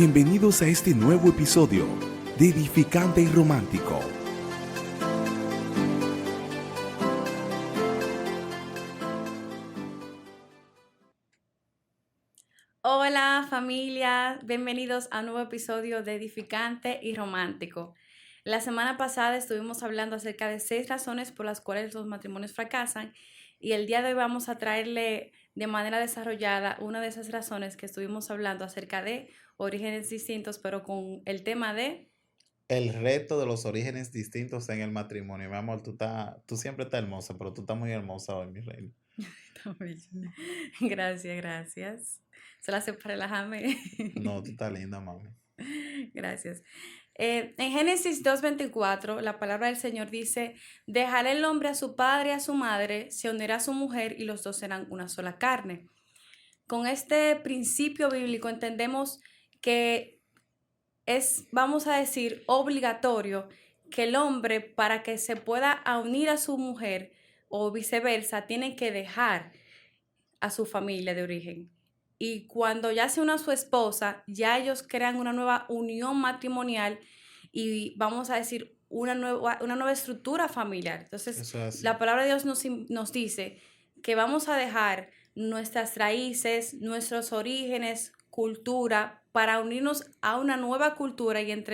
Bienvenidos a este nuevo episodio de Edificante y Romántico. Hola familia, bienvenidos a un nuevo episodio de Edificante y Romántico. La semana pasada estuvimos hablando acerca de 6 razones por las cuales los matrimonios fracasan y el día de hoy vamos a traerle de manera desarrollada una de esas razones que estuvimos hablando acerca de orígenes distintos, pero con el tema de... El reto de los orígenes distintos en el matrimonio. Mi amor, tú siempre estás hermosa, pero tú estás muy hermosa hoy, mi reina. Gracias, gracias. Se la hace para relajarme. No, tú estás linda, mami. Gracias. En Génesis 2:24, la palabra del Señor dice, dejará el hombre a su padre y a su madre, se unirá a su mujer y los dos serán una sola carne. Con este principio bíblico entendemos que es, vamos a decir, obligatorio que el hombre, para que se pueda unir a su mujer o viceversa, tiene que dejar a su familia de origen. Y cuando ya se une a su esposa, ya ellos crean una nueva unión matrimonial y vamos a decir una nueva estructura familiar. Entonces, Eso es la así. palabra de Dios nos dice que vamos a dejar nuestras raíces, nuestros orígenes, cultura, para unirnos a una nueva cultura y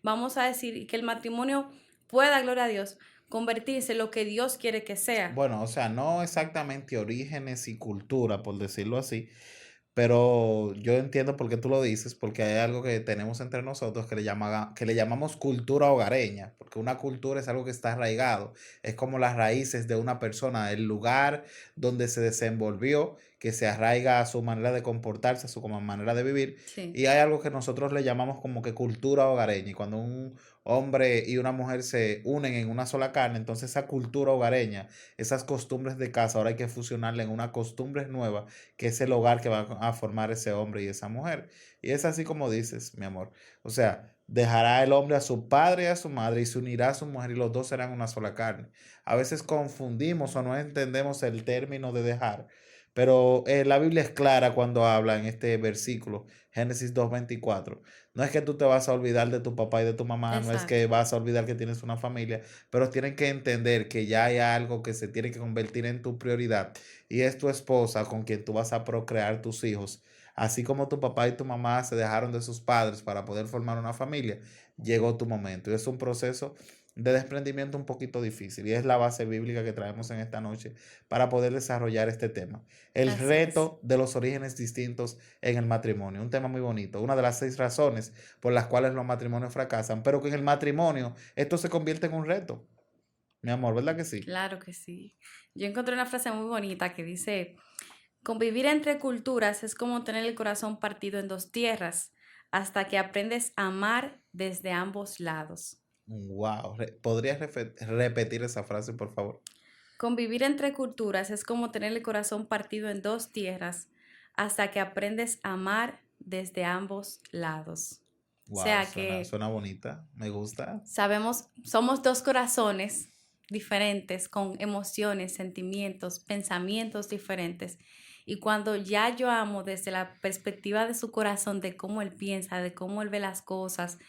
vamos a decir, que el matrimonio pueda, gloria a Dios, convertirse en lo que Dios quiere que sea. Bueno, o sea, no exactamente orígenes y cultura, por decirlo así, pero yo entiendo por qué tú lo dices, porque hay algo que tenemos entre nosotros que le llamamos cultura hogareña, porque una cultura es algo que está arraigado, es como las raíces de una persona, el lugar donde se desenvolvió, que se arraiga a su manera de comportarse, a su como manera de vivir, Sí. y hay algo que nosotros le llamamos como que cultura hogareña, y cuando un hombre y una mujer se unen en una sola carne, entonces esa cultura hogareña, esas costumbres de casa, ahora hay que fusionarla en una costumbre nueva que es el hogar que va a formar ese hombre y esa mujer. Y es así como dices, mi amor. O sea, dejará el hombre a su padre y a su madre y se unirá a su mujer y los dos serán una sola carne. A veces confundimos o no entendemos el término de dejar, pero la Biblia es clara cuando habla en este versículo, Génesis 2:24. No es que tú te vas a olvidar de tu papá y de tu mamá, no es que Exacto. vas a olvidar que tienes una familia, pero tienen que entender que ya hay algo que se tiene que convertir en tu prioridad y es tu esposa con quien tú vas a procrear tus hijos. Así como tu papá y tu mamá se dejaron de sus padres para poder formar una familia, llegó tu momento. Y es un proceso de desprendimiento un poquito difícil y es la base bíblica que traemos en esta noche para poder desarrollar este tema. El Así es. reto de los orígenes distintos en el matrimonio. Un tema muy bonito. Una de las 6 razones por las cuales los matrimonios fracasan, pero que en el matrimonio esto se convierte en un reto. Mi amor, ¿verdad que sí? Claro que sí. Yo encontré una frase muy bonita que dice, convivir entre culturas es como tener el corazón partido en dos tierras, hasta que aprendes a amar desde ambos lados. Wow. ¿Podrías repetir esa frase, por favor? Convivir entre culturas es como tener el corazón partido en dos tierras, hasta que aprendes a amar desde ambos lados. O Wow, sea suena, que suena bonita. Me gusta. sabemos, somos dos corazones diferentes, con emociones, sentimientos, pensamientos diferentes. Y cuando ya yo amo desde la perspectiva de su corazón, de cómo él piensa, de cómo él ve las cosas,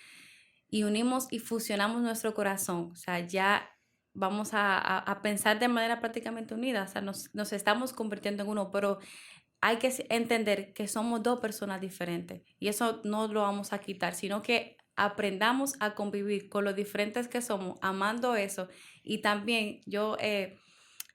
y unimos y fusionamos nuestro corazón, o sea, ya vamos a pensar de manera prácticamente unida, o sea, nos estamos convirtiendo en uno, pero hay que entender que somos dos personas diferentes y eso no lo vamos a quitar, sino que aprendamos a convivir con los diferentes que somos, amando eso. Y también yo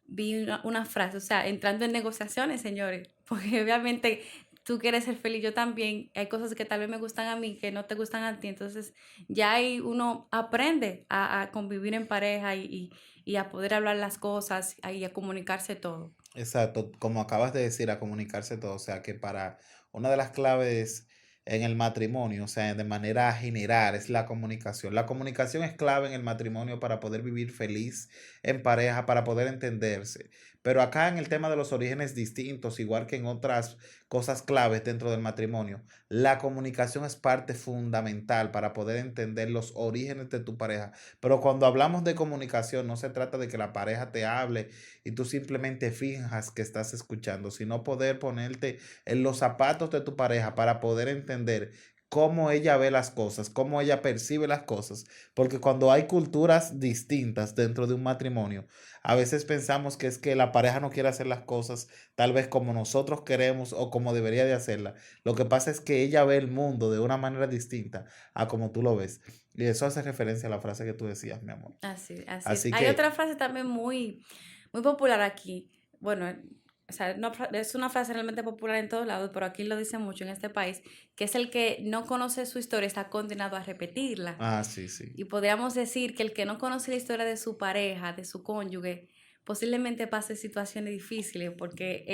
vi una frase, o sea, entrando en negociaciones, señores, porque obviamente tú quieres ser feliz, yo también, hay cosas que tal vez me gustan a mí, que no te gustan a ti, entonces ya ahí uno aprende a convivir en pareja y a poder hablar las cosas y a comunicarse todo. Exacto, como acabas de decir, a comunicarse todo. O sea, que para una de las claves en el matrimonio, o sea, de manera general, es la comunicación. La comunicación es clave en el matrimonio para poder vivir feliz en pareja, para poder entenderse. Pero acá en el tema de los orígenes distintos, igual que en otras cosas claves dentro del matrimonio, la comunicación es parte fundamental para poder entender los orígenes de tu pareja. Pero cuando hablamos de comunicación, no se trata de que la pareja te hable y tú simplemente finjas que estás escuchando, sino poder ponerte en los zapatos de tu pareja para poder entender cómo ella ve las cosas, cómo ella percibe las cosas, porque cuando hay culturas distintas dentro de un matrimonio, a veces pensamos que es que la pareja no quiere hacer las cosas tal vez como nosotros queremos o como debería de hacerla. Lo que pasa es que ella ve el mundo de una manera distinta a como tú lo ves. Y eso hace referencia a la frase que tú decías, mi amor. Así es. Así Hay que, otra frase también muy popular aquí. Bueno, o sea, es una frase realmente popular en todos lados, pero aquí lo dicen mucho en este país, que es el que no conoce su historia está condenado a repetirla. sí, sí. Y podríamos decir que el que no conoce la historia de su pareja, de su cónyuge, posiblemente pase situaciones difíciles, porque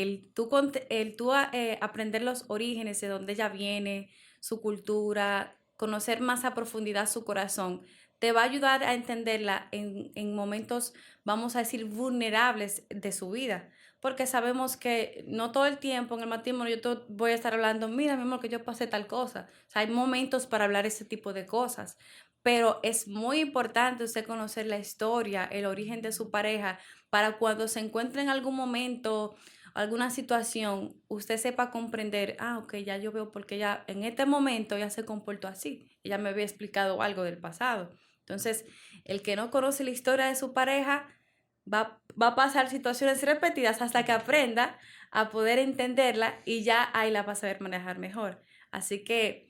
aprender los orígenes de dónde ella viene, su cultura, conocer más a profundidad su corazón, te va a ayudar a entenderla en momentos, vamos a decir, vulnerables de su vida. Porque sabemos que no todo el tiempo en el matrimonio voy a estar hablando, mira, mi amor, que yo pasé tal cosa. O sea, hay momentos para hablar ese tipo de cosas. Pero es muy importante usted conocer la historia, el origen de su pareja, para cuando se encuentre en algún momento, alguna situación, usted sepa comprender, ok, ya yo veo porque ya en este momento ya se comportó así, ella me había explicado algo del pasado. Entonces, el que no conoce la historia de su pareja va a pasar situaciones repetidas hasta que aprenda a poder entenderla y ya ahí la va a saber manejar mejor. Así que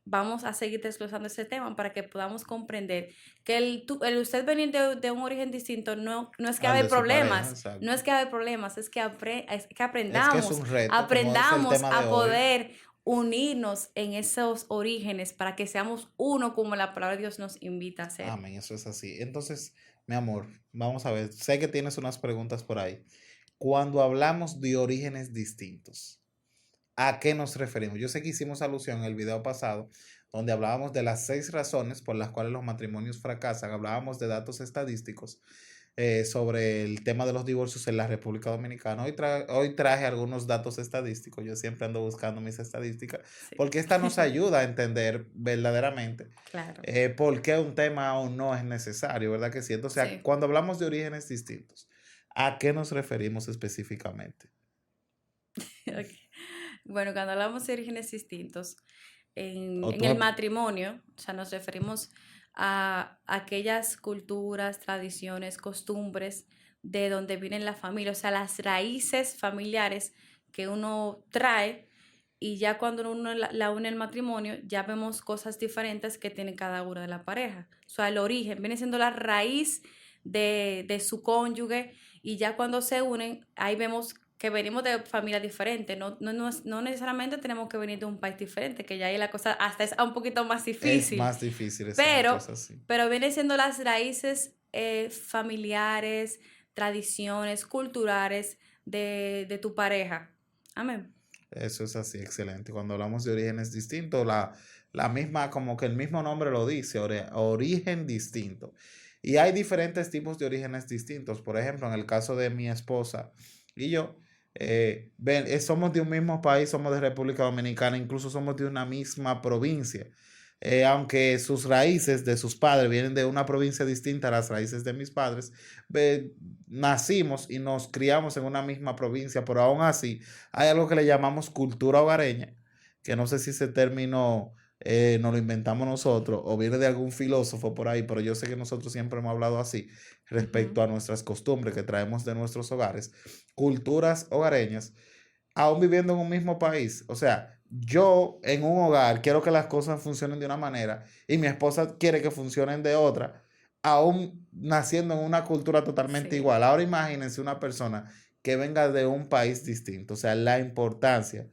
vamos a seguir desglosando ese tema para que podamos comprender que el usted venir de un origen distinto no es que Al hay de su pareja, problemas, no exacto. es que hay problemas, es que Es que es un reto, como es el aprendamos tema de a hoy. poder unirnos en esos orígenes para que seamos uno como la palabra de Dios nos invita a ser. Amén, eso es así. Entonces, mi amor, vamos a ver. Sé que tienes unas preguntas por ahí. Cuando hablamos de orígenes distintos, ¿a qué nos referimos? Yo sé que hicimos alusión en el video pasado, donde hablábamos de las 6 razones por las cuales los matrimonios fracasan. Hablábamos de datos estadísticos sobre el tema de los divorcios en la República Dominicana. Hoy traje algunos datos estadísticos. Yo siempre ando buscando mis estadísticas, Sí, porque esta nos ayuda a entender verdaderamente claro, por qué un tema o no es necesario, ¿verdad que sí? Entonces, sí. cuando hablamos de orígenes distintos, ¿a qué nos referimos específicamente? Ok. Bueno, cuando hablamos de orígenes distintos, O en tú, el matrimonio, o sea, nos referimos a aquellas culturas, tradiciones, costumbres de donde viene la familia, o sea, las raíces familiares que uno trae y ya cuando uno la une al matrimonio, ya vemos cosas diferentes que tiene cada una de la pareja. O sea, el origen viene siendo la raíz de su cónyuge y ya cuando se unen, ahí vemos que venimos de familias diferentes, no necesariamente tenemos que venir de un país diferente, que ya ahí la cosa hasta es un poquito más es difícil, más difícil, exacto, pero, es así. pero viene siendo las raíces familiares, tradiciones, culturales de tu pareja. Amén. Eso es así, excelente. Cuando hablamos de orígenes distintos, la misma, como que el mismo nombre lo dice, origen distinto. Y hay diferentes tipos de orígenes distintos. Por ejemplo, en el caso de mi esposa y yo, somos de un mismo país, somos de República Dominicana, incluso somos de una misma provincia. Aunque sus raíces de sus padres vienen de una provincia distinta a las raíces de mis padres, nacimos y nos criamos en una misma provincia, pero aún así hay algo que le llamamos cultura hogareña, que no sé si ese término nos lo inventamos nosotros o viene de algún filósofo por ahí, pero yo sé que nosotros siempre hemos hablado así respecto Ujú. a nuestras costumbres que traemos de nuestros hogares, culturas hogareñas, aún viviendo en un mismo país. O sea, yo en un hogar quiero que las cosas funcionen de una manera y mi esposa quiere que funcionen de otra, aún naciendo en una cultura totalmente Sí, igual. Ahora imagínense una persona que venga de un país distinto, o sea, la importancia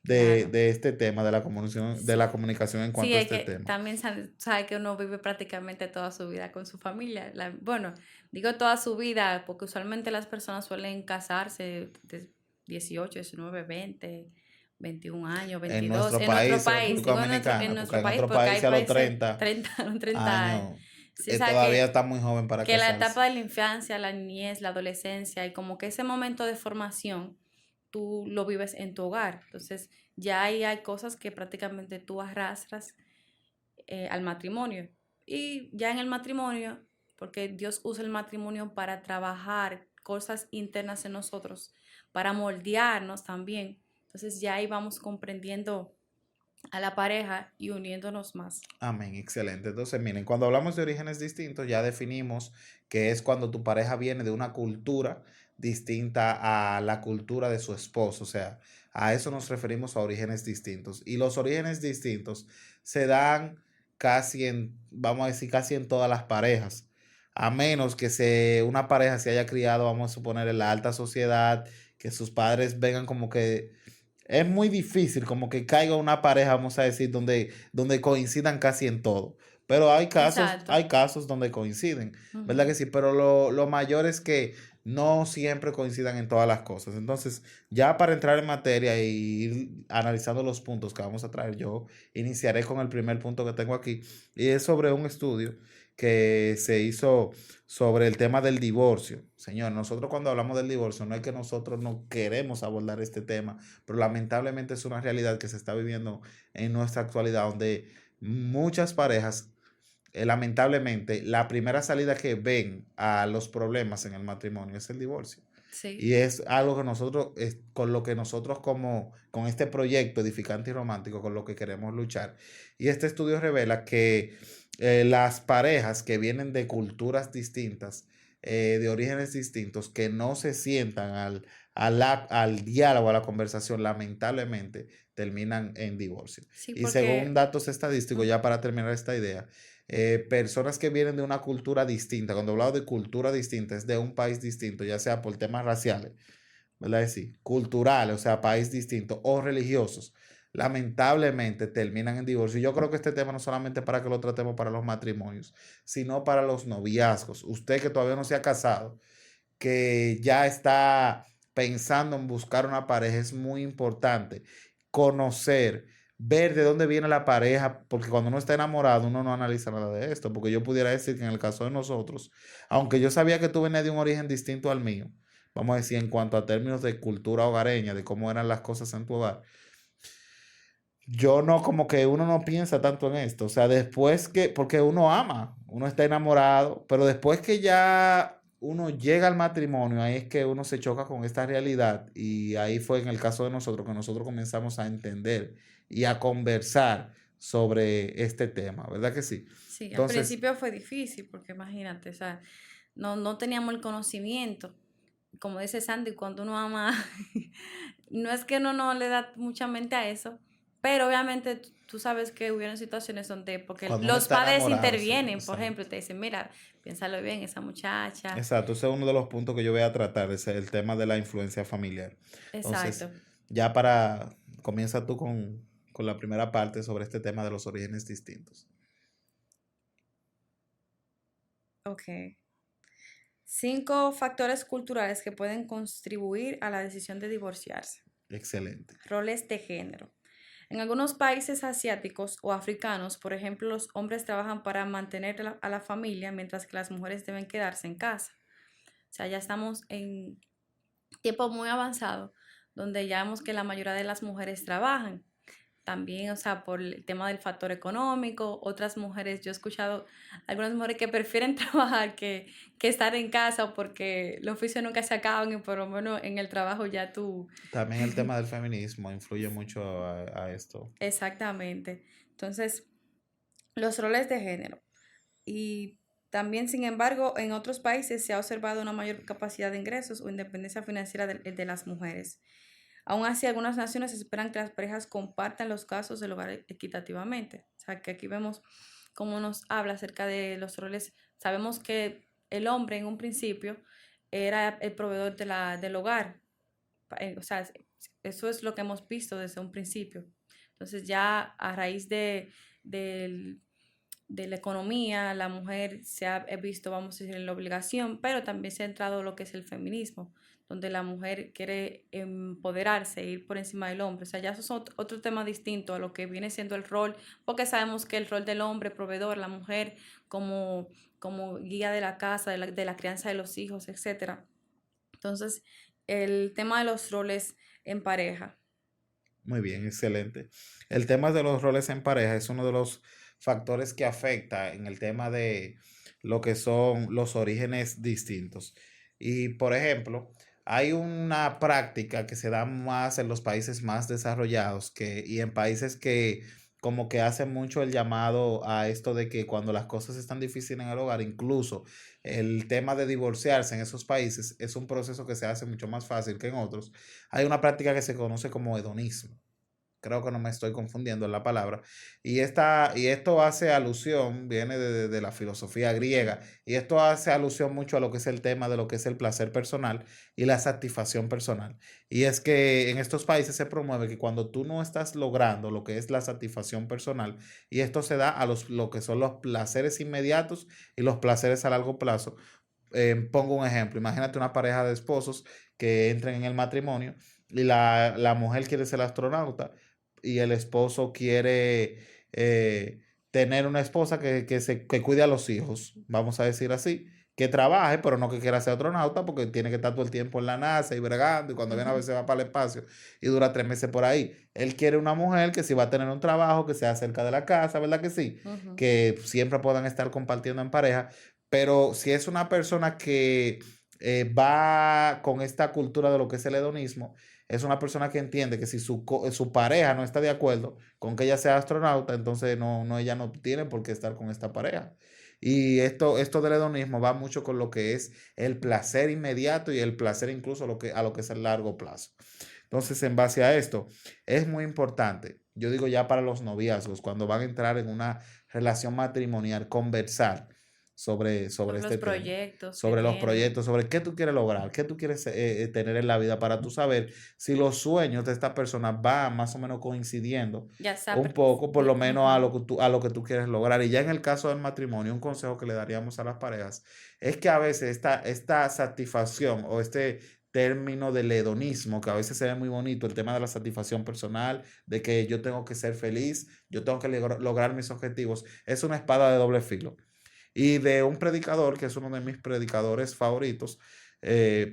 claro. de este tema, de Sí. la comunicación en Sí, cuanto a es este que tema. también sabe que uno vive prácticamente toda su vida con su familia. Bueno, digo toda su vida porque usualmente las personas suelen casarse de 18, 19, 20, 21 años, En 22. nuestro En nuestro país, en país, República digo en Dominicana, porque nuestro en país otros porque hay países a los países 30 30, 30 años sí, o sea todavía está muy joven para que la casarse. etapa de la infancia, la niñez, la adolescencia y como que ese momento de formación, tú lo vives en tu hogar. Entonces, ya ahí hay cosas que prácticamente tú arrastras al matrimonio. Y ya en el matrimonio, porque Dios usa el matrimonio para trabajar cosas internas en nosotros, para moldearnos también. Entonces ya ahí vamos comprendiendo a la pareja y uniéndonos más. Amén, excelente. Entonces, miren, cuando hablamos de orígenes distintos, ya definimos que es cuando tu pareja viene de una cultura distinta a la cultura de su esposo. O sea, a eso nos referimos a orígenes distintos. Y los orígenes distintos se dan casi en, vamos a decir, casi en todas las parejas. A menos que una pareja se haya criado, vamos a suponer, en la alta sociedad, que sus padres vengan como que es muy difícil como que caiga una pareja, vamos a decir, donde coincidan casi en todo. Pero Exacto. hay casos donde coinciden, ¿verdad Ujú. que sí? Pero lo mayor es que no siempre coincidan en todas las cosas. Entonces, ya para entrar en materia y ir analizando los puntos que vamos a traer, yo iniciaré con el primer punto que tengo aquí, y es sobre un estudio que se hizo sobre el tema del divorcio. Señor, nosotros cuando hablamos del divorcio, no es que nosotros no queremos abordar este tema, pero lamentablemente es una realidad que se está viviendo en nuestra actualidad, donde muchas parejas, lamentablemente, la primera salida que ven a los problemas en el matrimonio es el divorcio. Sí. Y es algo que nosotros, con lo que nosotros como, con este proyecto edificante y romántico, con lo que queremos luchar. Y este estudio revela que las parejas que vienen de culturas distintas, de orígenes distintos, que no se sientan al diálogo, a la conversación, lamentablemente terminan en divorcio. Sí, Y según porque datos estadísticos, ya para terminar esta idea, personas que vienen de una cultura distinta, cuando hablamos de cultura distinta, es de un país distinto, ya sea por temas raciales, ¿verdad? Es decir, culturales, o sea, país distinto, o religiosos, lamentablemente terminan en divorcio. Y yo creo que este tema no solamente para que lo tratemos para los matrimonios, sino para los noviazgos. Usted que todavía no se ha casado, que ya está pensando en buscar una pareja, es muy importante conocer, ver de dónde viene la pareja, porque cuando uno está enamorado, uno no analiza nada de esto, porque yo pudiera decir que en el caso de nosotros, aunque yo sabía que tú venías de un origen distinto al mío, vamos a decir, en cuanto a términos de cultura hogareña, de cómo eran las cosas en tu hogar, yo no, como que uno no piensa tanto en esto. O sea, después que, porque uno ama, uno está enamorado, pero después que ya uno llega al matrimonio, ahí es que uno se choca con esta realidad. Y ahí fue en el caso de nosotros que nosotros comenzamos a entender y a conversar sobre este tema, ¿verdad que sí? sí, al Entonces, principio fue difícil, porque imagínate, o sea, no teníamos el conocimiento. Como dice Sandy, cuando uno ama, no es que uno no le da mucha mente a eso, pero obviamente tú sabes que hubieron situaciones donde, porque cuando uno los está padres enamorado, sí, intervienen, por exacto. ejemplo, te dicen, mira, piénsalo bien, esa muchacha. Exacto, ese es uno de los puntos que yo voy a tratar, es el tema de la influencia familiar. Entonces, Exacto. ya comienza tú con la primera parte sobre este tema de los orígenes distintos. Ok. 5 factores culturales que pueden contribuir a la decisión de divorciarse. Excelente. Roles de género. En algunos países asiáticos o africanos, por ejemplo, los hombres trabajan para mantener a la familia, mientras que las mujeres deben quedarse en casa. O sea, ya estamos en tiempo muy avanzado, donde ya vemos que la mayoría de las mujeres trabajan. También, o sea, por el tema del factor económico, otras mujeres, yo he escuchado algunas mujeres que prefieren trabajar que estar en casa porque los oficios nunca se acaban y por lo menos en el trabajo ya tú. También el tema del feminismo influye mucho a esto. Exactamente. Entonces, los roles de género. Y también, sin embargo, en otros países se ha observado una mayor capacidad de ingresos o independencia financiera de las mujeres. Aún así, algunas naciones esperan que las parejas compartan los gastos del hogar equitativamente. O sea, que aquí vemos cómo nos habla acerca de los roles. Sabemos que el hombre en un principio era el proveedor del hogar. O sea, eso es lo que hemos visto desde un principio. Entonces ya a raíz del de la economía, la mujer se ha visto, vamos a decir, en la obligación, pero también se ha entrado lo que es el feminismo, donde la mujer quiere empoderarse, ir por encima del hombre. O sea, ya eso es otro tema distinto a lo que viene siendo el rol, porque sabemos que el rol del hombre, proveedor, la mujer como guía de la casa, de la crianza de los hijos, etcétera. Entonces, el tema de los roles en pareja. Muy bien, excelente. El tema de los roles en pareja es uno de los factores que afecta en el tema de lo que son los orígenes distintos. Y, por ejemplo, hay una práctica que se da más en los países más desarrollados y en países que como que hacen mucho el llamado a esto de que cuando las cosas están difíciles en el hogar, incluso el tema de divorciarse en esos países es un proceso que se hace mucho más fácil que en otros. Hay una práctica que se conoce como hedonismo. Creo que no me estoy confundiendo en la palabra. Y esto hace alusión, viene de la filosofía griega, y esto hace alusión mucho a lo que es el tema de lo que es el placer personal y la satisfacción personal. Y es que en estos países se promueve que cuando tú no estás logrando lo que es la satisfacción personal, y esto se da a lo que son los placeres inmediatos y los placeres a largo plazo. Pongo un ejemplo, imagínate una pareja de esposos que entren en el matrimonio y la mujer quiere ser astronauta y el esposo quiere tener una esposa que cuide a los hijos, vamos a decir así, que trabaje, pero no que quiera ser astronauta porque tiene que estar todo el tiempo en la NASA y bregando y cuando viene a Ujú. veces va para el espacio y dura 3 meses por ahí. Él quiere una mujer que sí va a tener un trabajo, que sea cerca de la casa, ¿verdad que sí? Ujú. Que siempre puedan estar compartiendo en pareja, pero si es una persona que va con esta cultura de lo que es el hedonismo, es una persona que entiende que si su pareja no está de acuerdo con que ella sea astronauta, entonces ella no tiene por qué estar con esta pareja. Y esto del hedonismo va mucho con lo que es el placer inmediato y el placer incluso a lo que es el largo plazo. Entonces, en base a esto, es muy importante, yo digo ya para los noviazgos, cuando van a entrar en una relación matrimonial, conversar sobre Sobre los este tema, proyectos que sobre los tienen. proyectos, sobre qué tú quieres lograr, qué tú quieres tener en la vida para tú saber si los sueños de esta persona van más o menos coincidiendo Ya sea, un poco, por lo menos ujú. a lo que tú quieres lograr. Y ya en el caso del matrimonio, un consejo que le daríamos a las parejas es que a veces esta satisfacción o este término del hedonismo, que a veces se ve muy bonito, el tema de la satisfacción personal, de que yo tengo que ser feliz, yo tengo que lograr mis objetivos, es una espada de doble filo. Y de un predicador, que es uno de mis predicadores favoritos,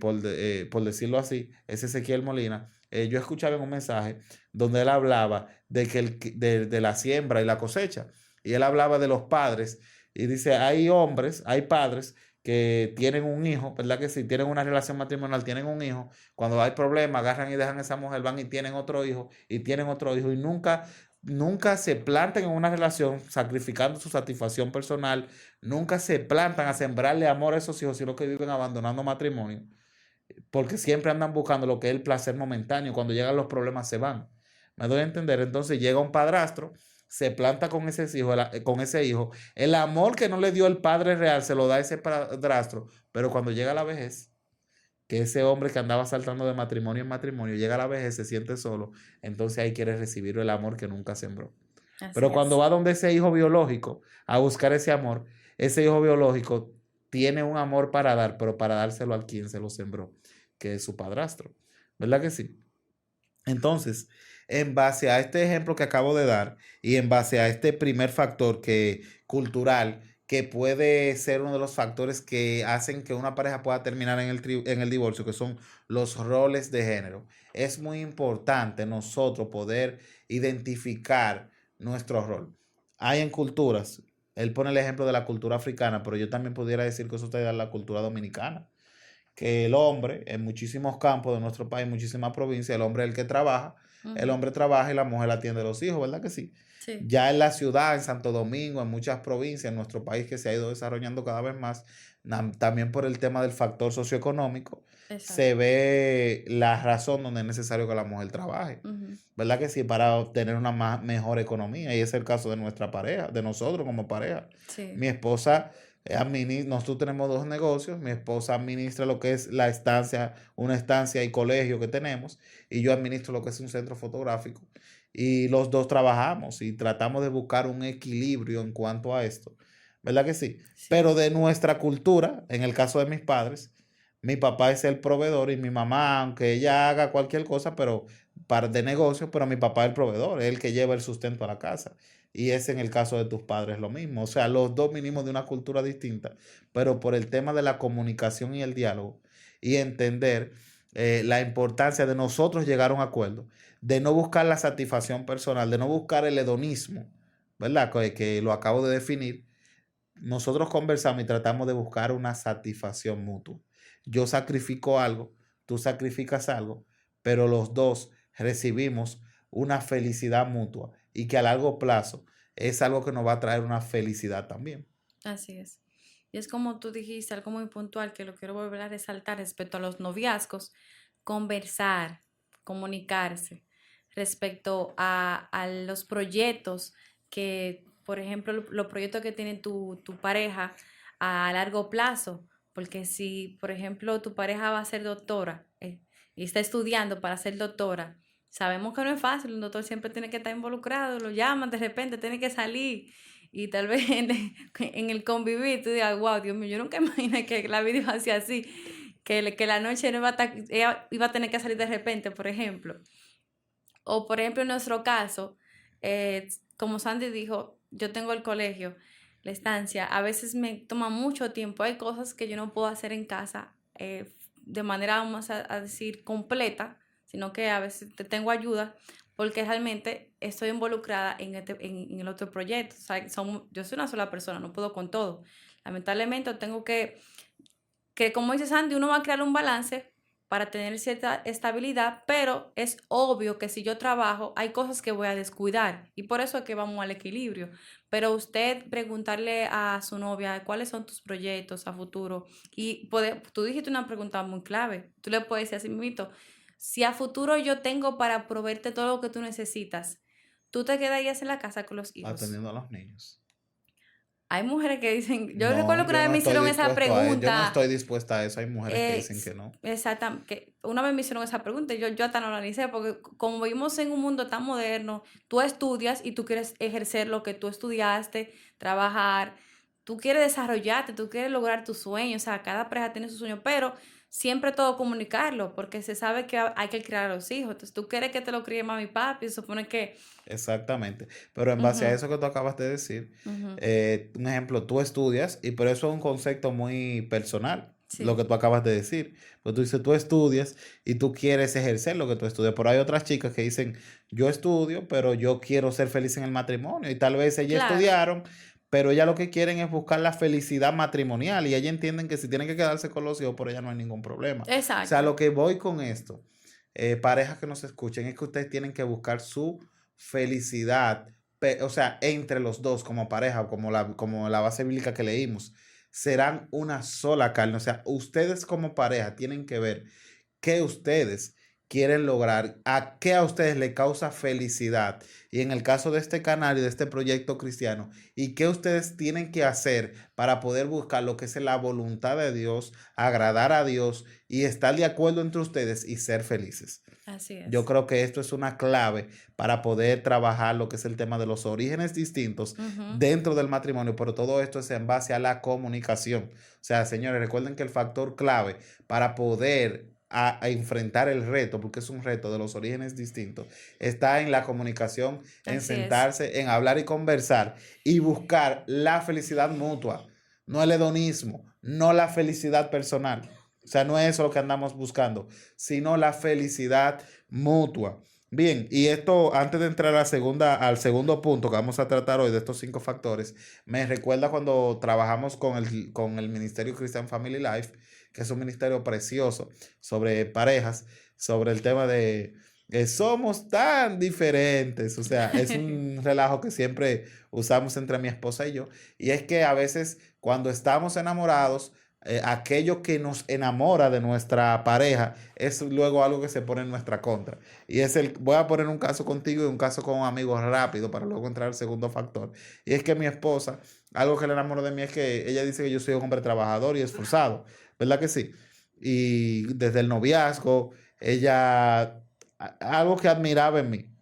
por decirlo así, es Ezequiel Molina. Yo escuchaba en un mensaje donde él hablaba de la siembra y la cosecha. Y él hablaba de los padres. Y dice, hay hombres, hay padres que tienen un hijo, ¿verdad que sí? Tienen una relación matrimonial, tienen un hijo. Cuando hay problemas, agarran y dejan a esa mujer, van y tienen otro hijo, y tienen otro hijo, y nunca se plantan en una relación sacrificando su satisfacción personal, nunca se plantan a sembrarle amor a esos hijos, sino que viven abandonando matrimonio, porque siempre andan buscando lo que es el placer momentáneo, cuando llegan los problemas se van. Me doy a entender, entonces llega un padrastro, se planta con ese hijo, el amor que no le dio el padre real se lo da ese padrastro, pero cuando llega la vejez, que ese hombre que andaba saltando de matrimonio en matrimonio, llega a la vejez, se siente solo, entonces ahí quiere recibir el amor que nunca sembró. Pero Así cuando es. va donde ese hijo biológico a buscar ese amor, ese hijo biológico tiene un amor para dar, pero para dárselo a quien se lo sembró, que es su padrastro. ¿Verdad que sí? Entonces, en base a este ejemplo que acabo de dar y en base a este primer factor cultural, que puede ser uno de los factores que hacen que una pareja pueda terminar en el divorcio, que son los roles de género, es muy importante nosotros poder identificar nuestro rol. Hay en culturas, él pone el ejemplo de la cultura africana, pero yo también pudiera decir que eso está en la cultura dominicana, que el hombre, en muchísimos campos de nuestro país, muchísimas provincias, el hombre es el que trabaja, el Ujú. hombre trabaja y la mujer atiende a los hijos, ¿verdad que sí? Sí, Ya en la ciudad, en Santo Domingo, en muchas provincias, en nuestro país que se ha ido desarrollando cada vez más, también por el tema del factor socioeconómico, se exacto. ve la razón donde es necesario que la mujer trabaje, Ujú. ¿verdad que sí? Para obtener una mejor economía. Y es el caso de nuestra pareja, de nosotros como pareja. Mi Sí. esposa nosotros tenemos dos negocios, mi esposa administra lo que es la estancia, una estancia y colegio que tenemos, y yo administro lo que es un centro fotográfico. Y los dos trabajamos y tratamos de buscar un equilibrio en cuanto a esto, ¿verdad que sí? Sí. Pero de nuestra cultura, en el caso de mis padres, mi papá es el proveedor y mi mamá, aunque ella haga cualquier cosa, pero de negocio, pero mi papá es el proveedor, es el que lleva el sustento a la casa. Y es en el caso de tus padres lo mismo. O sea, los dos vinimos de una cultura distinta, pero por el tema de la comunicación y el diálogo y entender la importancia de nosotros llegar a un acuerdo, de no buscar la satisfacción personal, de no buscar el hedonismo, ¿verdad? Que lo acabo de definir. Nosotros conversamos y tratamos de buscar una satisfacción mutua. Yo sacrifico algo tú sacrificas algo, pero los dos recibimos una felicidad mutua y que a largo plazo es algo que nos va a traer una felicidad también. Así es. Y es como tú dijiste, algo muy puntual que lo quiero volver a resaltar respecto a los noviazgos, conversar, comunicarse respecto a los proyectos que, por ejemplo, los proyectos que tiene tu pareja a largo plazo, porque si, por ejemplo, tu pareja va a ser doctora y está estudiando para ser doctora, sabemos que no es fácil, un doctor siempre tiene que estar involucrado, lo llaman de repente, tiene que salir y tal vez en el convivir tú digas, wow, Dios mío, yo nunca imaginé que la vida iba a ser así, que la noche no iba a ella iba a tener que salir de repente, por ejemplo. O por ejemplo, en nuestro caso, como Sandy dijo, yo tengo el colegio, la estancia, a veces me toma mucho tiempo, hay cosas que yo no puedo hacer en casa de manera, vamos a decir, completa, sino que a veces te tengo ayuda porque realmente estoy involucrada en el otro proyecto. O sea, yo soy una sola persona, no puedo con todo. Lamentablemente tengo que como dice Sandy, uno va a crear un balance para tener cierta estabilidad, pero es obvio que si yo trabajo, hay cosas que voy a descuidar y por eso es que vamos al equilibrio. Pero usted preguntarle a su novia cuáles son tus proyectos a futuro y tú dijiste una pregunta muy clave, tú le puedes decir así mismo, si a futuro yo tengo para proveerte todo lo que tú necesitas, ¿tú te quedarías en la casa con los hijos? Atendiendo a los niños. Hay mujeres que dicen, yo No, recuerdo que yo una vez no me estoy hicieron esa dispuesto a eso. Yo no pregunta. estoy dispuesta a eso. Hay mujeres que dicen que no. Exactamente, que una vez me hicieron esa pregunta y yo hasta no la analicé porque como vivimos en un mundo tan moderno, tú estudias y tú quieres ejercer lo que tú estudiaste, trabajar, tú quieres desarrollarte, tú quieres lograr tus sueños, o sea, cada pareja tiene su sueño, pero siempre todo comunicarlo porque se sabe que hay que criar a los hijos, entonces tú quieres que te lo críe mami y papi, se supone que... Exactamente. Pero en base a Ujú, eso que tú acabas de decir, ujú, un ejemplo, tú estudias, y por eso es un concepto muy personal, lo sí, que tú acabas de decir. Pues tú dices, tú estudias y tú quieres ejercer lo que tú estudias. Pero hay otras chicas que dicen, yo estudio, pero yo quiero ser feliz en el matrimonio. Y tal vez ellas claro, estudiaron, pero ellas lo que quieren es buscar la felicidad matrimonial. Y ellas entienden que si tienen que quedarse con los hijos, por ellas no hay ningún problema. O sea, exacto, lo que voy con esto, parejas que nos escuchen, es que ustedes tienen que buscar su felicidad, o sea, entre los dos como pareja, como la base bíblica que leímos, serán una sola carne. O sea, ustedes como pareja tienen que ver qué ustedes quieren lograr, a qué a ustedes le causa felicidad. Y en el caso de este canal y de este proyecto cristiano, y qué ustedes tienen que hacer para poder buscar lo que es la voluntad de Dios, agradar a Dios y estar de acuerdo entre ustedes y ser felices. así Yo es. creo que esto es una clave para poder trabajar lo que es el tema de los orígenes distintos Ujú, dentro del matrimonio, pero todo esto es en base a la comunicación. O sea, señores, recuerden que el factor clave para poder a enfrentar el reto, porque es un reto de los orígenes distintos, está en la comunicación, en así es. sentarse, en hablar y conversar y buscar la felicidad mutua, no el hedonismo, no la felicidad personal. O sea, no es eso lo que andamos buscando, sino la felicidad mutua. Bien, y esto, antes de entrar al segundo punto que vamos a tratar hoy de estos 5 factores, me recuerda cuando trabajamos con el Ministerio Christian Family Life, que es un ministerio precioso sobre parejas, sobre el tema de somos tan diferentes. O sea, es un relajo que siempre usamos entre mi esposa y yo. Y es que a veces cuando estamos enamorados, aquello que nos enamora de nuestra pareja es luego algo que se pone en nuestra contra. Voy a poner un caso contigo y un caso con un amigo rápido para luego entrar al segundo factor. Y es que mi esposa, algo que le enamoró de mí es que ella dice que yo soy un hombre trabajador y esforzado, ¿verdad que sí? Y desde el noviazgo, algo que admiraba en mí.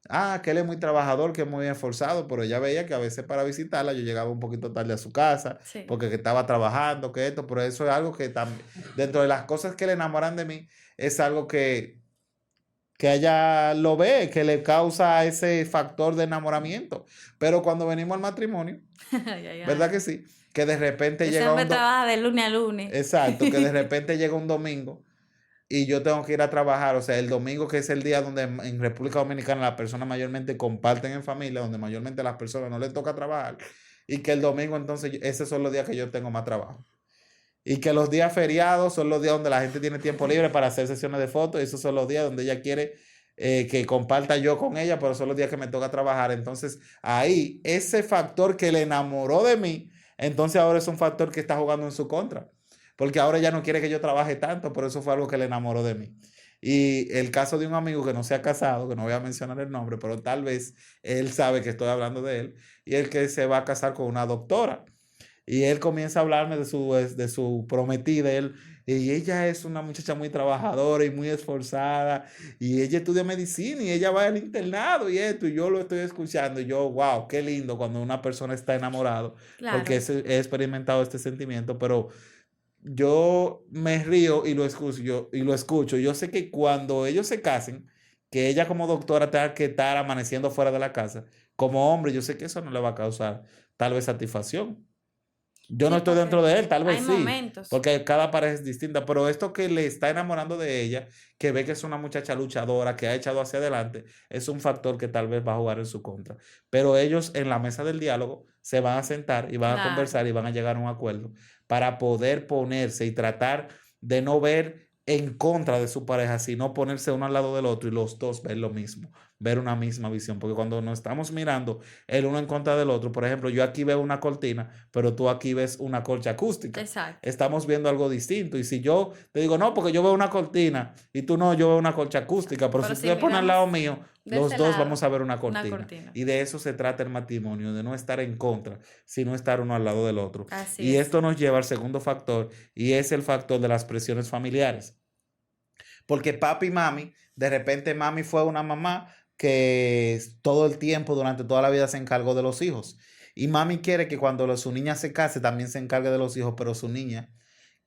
Ah, que él es muy trabajador, que es muy esforzado, pero ella veía que a veces para visitarla yo llegaba un poquito tarde a su casa, Sí, porque que estaba trabajando, que esto, pero eso es algo que también, dentro de las cosas que le enamoran de mí, es algo que ella lo ve, que le causa ese factor de enamoramiento. Pero cuando venimos al matrimonio, ay, ay, ¿verdad ay. que sí? Que de repente Ese llega hombre trabaja de lunes a lunes. exacto, que de repente llega un domingo y yo tengo que ir a trabajar. O sea, el domingo, que es el día donde en República Dominicana las personas mayormente comparten en familia, donde mayormente a las personas no les toca trabajar, y que el domingo entonces esos son los días que yo tengo más trabajo. Y que los días feriados son los días donde la gente tiene tiempo libre para hacer sesiones de fotos. Y esos son los días donde ella quiere que comparta yo con ella, pero son los días que me toca trabajar. Entonces, ahí, ese factor que le enamoró de mí, entonces ahora es un factor que está jugando en su contra. Porque ahora ella no quiere que yo trabaje tanto, pero eso fue algo que le enamoró de mí. Y el caso de un amigo que no se ha casado, que no voy a mencionar el nombre, pero tal vez él sabe que estoy hablando de él, y el que se va a casar con una doctora. Y él comienza a hablarme de su prometida, y ella es una muchacha muy trabajadora y muy esforzada, y ella estudia medicina y ella va al internado y esto, y yo lo estoy escuchando, y yo, wow, qué lindo cuando una persona está enamorado, porque Claro, he experimentado este sentimiento, pero yo me río y lo escucho, Yo sé que cuando ellos se casen, que ella como doctora tenga que estar amaneciendo fuera de la casa, como hombre, yo sé que eso no le va a causar tal vez satisfacción. Yo no sí, estoy dentro porque de él, tal vez hay sí, momentos. porque cada pareja es distinta, pero esto que le está enamorando de ella, que ve que es una muchacha luchadora, que ha echado hacia adelante, es un factor que tal vez va a jugar en su contra. Pero ellos en la mesa del diálogo se van a sentar y van a Claro, conversar y van a llegar a un acuerdo para poder ponerse y tratar de no ver en contra de su pareja, sino ponerse uno al lado del otro y los dos ver lo mismo, ver una misma visión, porque cuando nos estamos mirando el uno en contra del otro, por ejemplo, yo aquí veo una cortina, pero tú aquí ves una colcha acústica. exacto. Estamos viendo algo distinto. Y si yo te digo, no, porque yo veo una cortina y tú no, yo veo una colcha acústica, pero si Pero tú si te pones al miramos lado mío, de los ese dos vamos lado, a ver una una cortina. cortina. Y de eso se trata el matrimonio, de no estar en contra, sino estar uno al lado del otro. Así Y es. esto nos lleva al segundo factor, y es el factor de las presiones familiares. Porque papi y mami, de repente mami fue una mamá que todo el tiempo, durante toda la vida, se encargó de los hijos. Y mami quiere que cuando su niña se case también se encargue de los hijos, pero su niña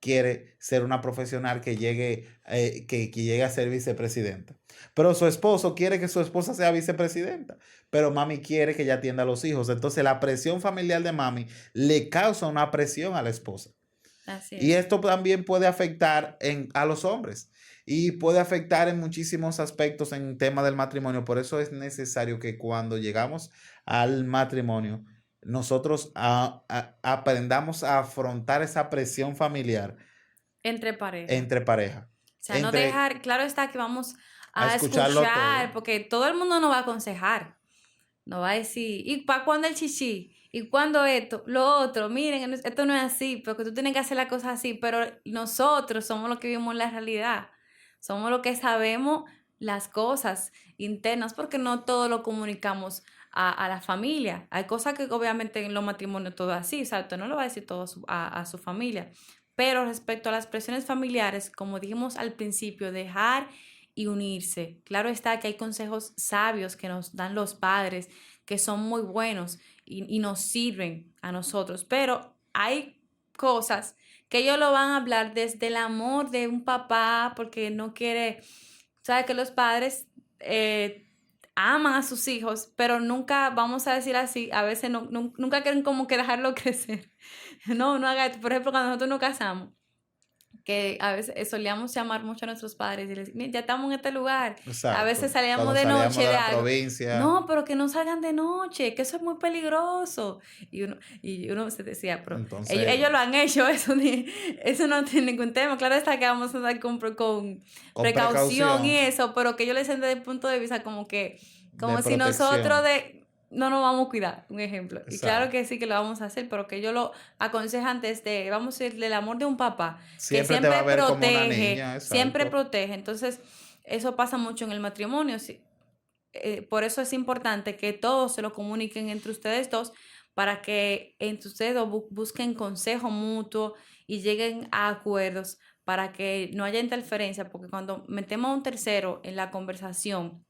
quiere ser una profesional que llegue a ser vicepresidenta. Pero su esposo quiere que su esposa sea vicepresidenta, pero mami quiere que ella atienda a los hijos. Entonces la presión familiar de mami le causa una presión a la esposa. Así Y es. esto también puede afectar a los hombres y puede afectar en muchísimos aspectos en tema del matrimonio. Por eso es necesario que cuando llegamos al matrimonio, nosotros aprendamos a afrontar esa presión familiar Entre pareja. entre pareja, O sea, no entre dejar, claro está que vamos a a escucharlo escuchar, todo. porque todo el mundo nos va a aconsejar. No va a decir, ¿y para cuándo el chichi? ¿Y cuándo esto? Lo otro, miren, esto no es así, porque tú tienes que hacer las cosas así, pero nosotros somos los que vivimos la realidad. Somos los que sabemos las cosas internas, porque no todo lo comunicamos a la familia. Hay cosas que obviamente en los matrimonios todo es así, o sea, usted no lo va a decir todo a su familia. Pero respecto a las presiones familiares, como dijimos al principio, dejar y unirse. Claro está que hay consejos sabios que nos dan los padres, que son muy buenos y nos sirven a nosotros, pero hay cosas que ellos lo van a hablar desde el amor de un papá, porque no quiere, sabe que los padres aman a sus hijos, pero nunca, vamos a decir así, a veces nunca quieren como que dejarlo crecer. No, no haga esto. Por ejemplo, cuando nosotros nos casamos, que a veces solíamos llamar mucho a nuestros padres y les decir, ya estamos en este lugar. A veces Exacto. salíamos Cuando de salíamos noche de de la algo. provincia, No, pero que no salgan de noche, que eso es muy peligroso. Y uno se decía, pero ellos entonces, lo han hecho, eso no tiene ningún tema. Claro está que vamos a andar con con precaución y precaución eso, pero que yo les desde el punto de vista de como si nosotros protección. no nos vamos a cuidar, un ejemplo. Y claro Exacto. que sí que lo vamos a hacer, pero que yo lo aconsejan desde, vamos a decir, del amor de un papá que Siempre te va a ver como una niña, siempre exacto. protege. Entonces, eso pasa mucho en el matrimonio. Sí. Por eso es importante que todos se lo comuniquen entre ustedes dos para que entre ustedes dos busquen consejo mutuo y lleguen a acuerdos para que no haya interferencia, porque cuando metemos a un tercero en la conversación,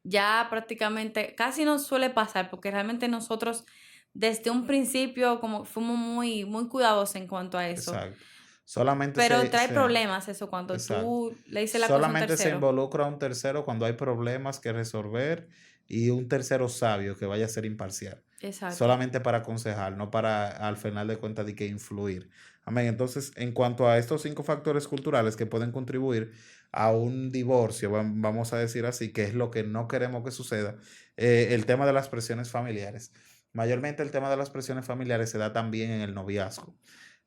ya prácticamente casi no suele pasar, porque realmente nosotros desde un principio como fuimos muy, muy cuidadosos en cuanto a eso. Exacto. Solamente Pero trae problemas eso cuando exacto. tú le dices la cosa a un Solamente se tercero. involucra a un tercero cuando hay problemas que resolver y un tercero sabio que vaya a ser imparcial. Exacto. Solamente para aconsejar, no para al final de cuentas de que influir. Amén. Entonces, en cuanto a estos 5 factores culturales que pueden contribuir a un divorcio, vamos a decir así, que es lo que no queremos que suceda, el tema de las presiones familiares. Mayormente el tema de las presiones familiares se da también en el noviazgo.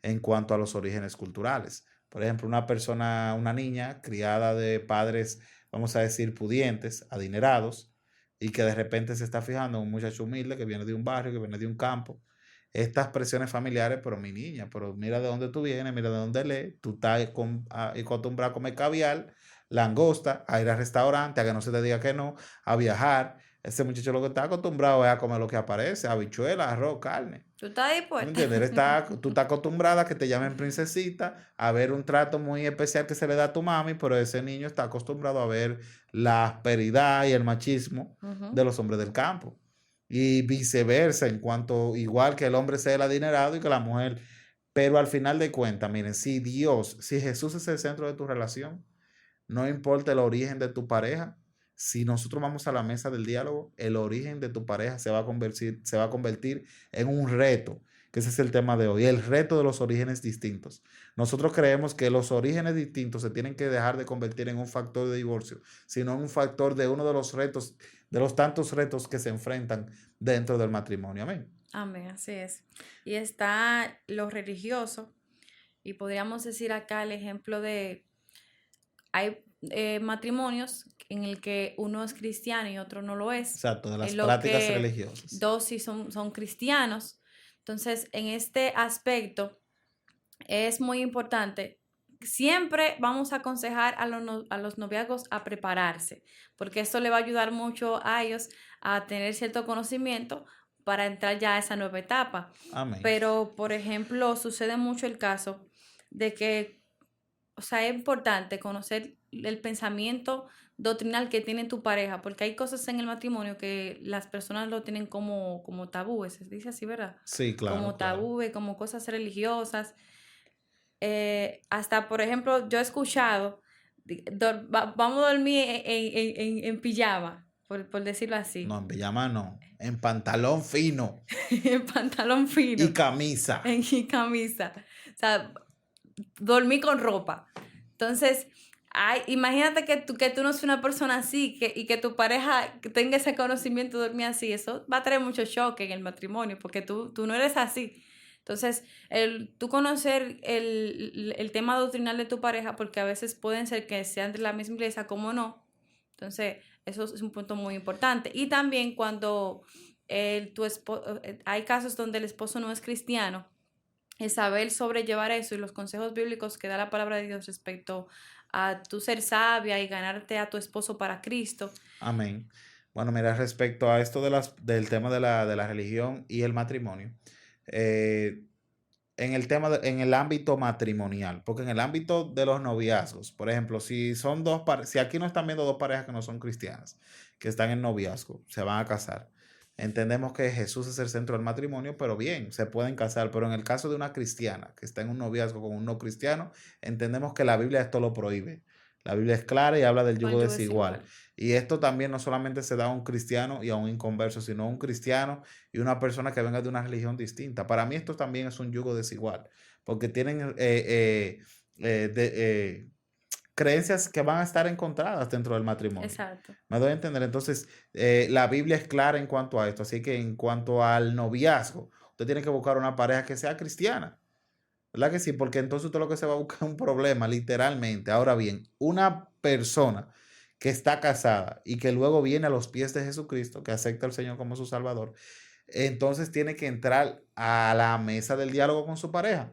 en cuanto a los orígenes culturales. Por ejemplo, una niña criada de padres, vamos a decir, pudientes, adinerados, y que de repente se está fijando en un muchacho humilde que viene de un barrio, que viene de un campo. Estas presiones familiares, pero mi niña, pero mira de dónde tú vienes, mira de dónde lees, tú estás acostumbrado a comer caviar, langosta, a ir al restaurante, a que no se te diga que no, a viajar. Ese muchacho lo que está acostumbrado es a comer lo que aparece, habichuelas, arroz, carne. ¿Tú estás ahí ¿Me puesta? entiendes? Tú estás acostumbrada a que te llamen princesita, a ver un trato muy especial que se le da a tu mami, pero ese niño está acostumbrado a ver la asperidad y el machismo Ujú. de los hombres del campo. Y viceversa, igual que el hombre sea el adinerado y que la mujer. Pero al final de cuentas, miren, si Jesús es el centro de tu relación, no importa el origen de tu pareja, si nosotros vamos a la mesa del diálogo, el origen de tu pareja se va a convertir en un reto, que ese es el tema de hoy, el reto de los orígenes distintos. Nosotros creemos que los orígenes distintos se tienen que dejar de convertir en un factor de divorcio, sino en un factor de uno de los retos, de los tantos retos que se enfrentan dentro del matrimonio. Amén. Amén, así es. Y está lo religioso, y podríamos decir acá el ejemplo de, hay matrimonios en el que uno es cristiano y otro no lo es, Exacto, de las en lo prácticas que religiosas. dos sí son cristianos. Entonces, en este aspecto es muy importante. Siempre vamos a aconsejar a los noviazgos a prepararse, porque esto le va a ayudar mucho a ellos a tener cierto conocimiento para entrar ya a esa nueva etapa. Amén. Pero, por ejemplo, sucede mucho el caso de que, o sea, es importante conocer el pensamiento doctrinal que tiene tu pareja, porque hay cosas en el matrimonio que las personas lo tienen como tabúes, se dice así, ¿verdad? Sí, claro, Como claro. tabúes, como cosas religiosas. Hasta, por ejemplo, yo he escuchado, vamos a dormir en pijama, por decirlo así, No, en pijama no, en pantalón fino en pantalón fino, y camisa. en camisa, o sea, dormir con ropa. Entonces, imagínate que tú no seas una persona así y que tu pareja tenga ese conocimiento de dormir así, eso va a traer mucho choque en el matrimonio, porque tú no eres así. Entonces, tú conocer el tema doctrinal de tu pareja, porque a veces pueden ser que sean de la misma iglesia como no. Entonces, eso es un punto muy importante. Y también cuando hay casos donde el esposo no es cristiano, el saber sobrellevar eso y los consejos bíblicos que da la palabra de Dios respecto a tu ser sabia y ganarte a tu esposo para Cristo. Amén. Bueno, mira, respecto a esto del tema de la religión y el matrimonio, eh, en el ámbito matrimonial, porque en el ámbito de los noviazgos, por ejemplo, si aquí no están viendo dos parejas que no son cristianas, que están en noviazgo, se van a casar. Entendemos que Jesús es el centro del matrimonio, pero bien, se pueden casar. Pero en el caso de una cristiana que está en un noviazgo con un no cristiano, entendemos que la Biblia esto lo prohíbe. La Biblia es clara y habla del yugo Con desigual. igual. Y esto también no solamente se da a un cristiano y a un inconverso, sino a un cristiano y una persona que venga de una religión distinta. Para mí esto también es un yugo desigual, porque tienen creencias que van a estar encontradas dentro del matrimonio. Exacto. Me doy a entender. Entonces, la Biblia es clara en cuanto a esto. Así que en cuanto al noviazgo, usted tiene que buscar una pareja que sea cristiana. ¿Verdad que sí? Porque entonces usted lo que se va a buscar es un problema, literalmente. Ahora bien, una persona que está casada y que luego viene a los pies de Jesucristo, que acepta al Señor como su Salvador, entonces tiene que entrar a la mesa del diálogo con su pareja.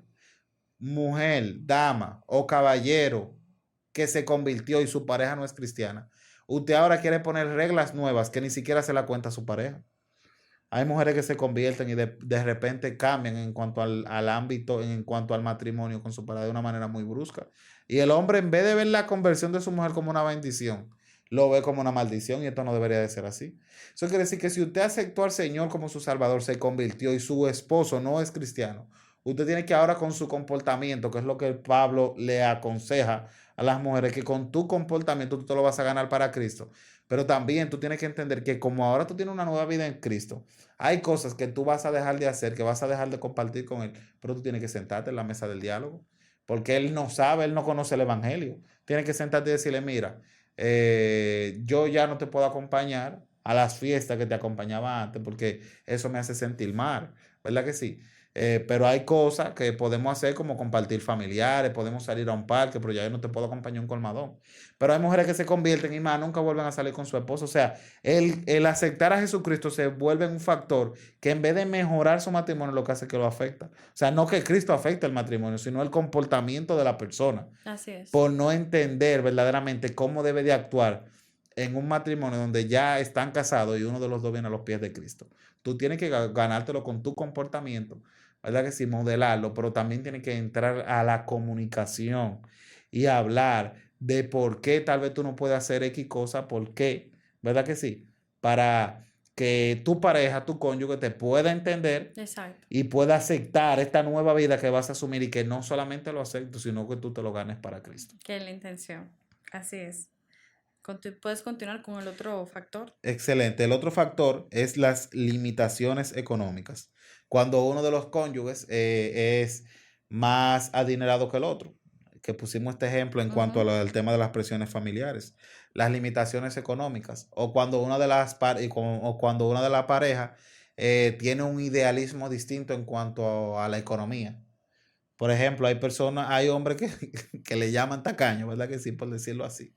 Mujer, dama o caballero que se convirtió y su pareja no es cristiana. Usted ahora quiere poner reglas nuevas que ni siquiera se la cuenta a su pareja. Hay mujeres que se convierten y de repente cambian en cuanto al ámbito, en cuanto al matrimonio con su pareja de una manera muy brusca. Y el hombre, en vez de ver la conversión de su mujer como una bendición, lo ve como una maldición y esto no debería de ser así. Eso quiere decir que si usted aceptó al Señor como su Salvador, se convirtió y su esposo no es cristiano, usted tiene que ahora con su comportamiento, que es lo que Pablo le aconseja a las mujeres, que con tu comportamiento tú te lo vas a ganar para Cristo. Pero también tú tienes que entender que como ahora tú tienes una nueva vida en Cristo, hay cosas que tú vas a dejar de hacer, que vas a dejar de compartir con Él, pero tú tienes que sentarte en la mesa del diálogo, porque Él no sabe, Él no conoce el Evangelio. Tienes que sentarte y decirle, mira, yo ya no te puedo acompañar a las fiestas que te acompañaba antes, porque eso me hace sentir mal, ¿verdad que sí? Pero hay cosas que podemos hacer como compartir familiares, podemos salir a un parque, pero ya yo no te puedo acompañar a un colmadón. Pero hay mujeres que se convierten y más nunca vuelven a salir con su esposo. O sea, el aceptar a Jesucristo se vuelve un factor que en vez de mejorar su matrimonio, lo que hace es que lo afecta. O sea, no que Cristo afecte el matrimonio, sino el comportamiento de la persona. Así es. Por no entender verdaderamente cómo debe de actuar en un matrimonio donde ya están casados y uno de los dos viene a los pies de Cristo. Tú tienes que ganártelo con tu comportamiento, ¿verdad que sí? Modelarlo, pero también tienes que entrar a la comunicación y hablar de por qué tal vez tú no puedes hacer X cosa, por qué, ¿verdad que sí? Para que tu pareja, tu cónyuge te pueda entender Exacto. y pueda aceptar esta nueva vida que vas a asumir y que no solamente lo aceptes, sino que tú te lo ganes para Cristo. Que es la intención. Así es. Puedes continuar con el otro factor. Excelente. El otro factor es las limitaciones económicas. Cuando uno de los cónyuges es más adinerado que el otro, que pusimos este ejemplo en cuanto al tema de las presiones familiares, las limitaciones económicas, o cuando una de las o cuando una de las parejas tiene un idealismo distinto en cuanto a la economía. Por ejemplo, hay hombres que le llaman tacaños, ¿verdad que sí? Por decirlo así.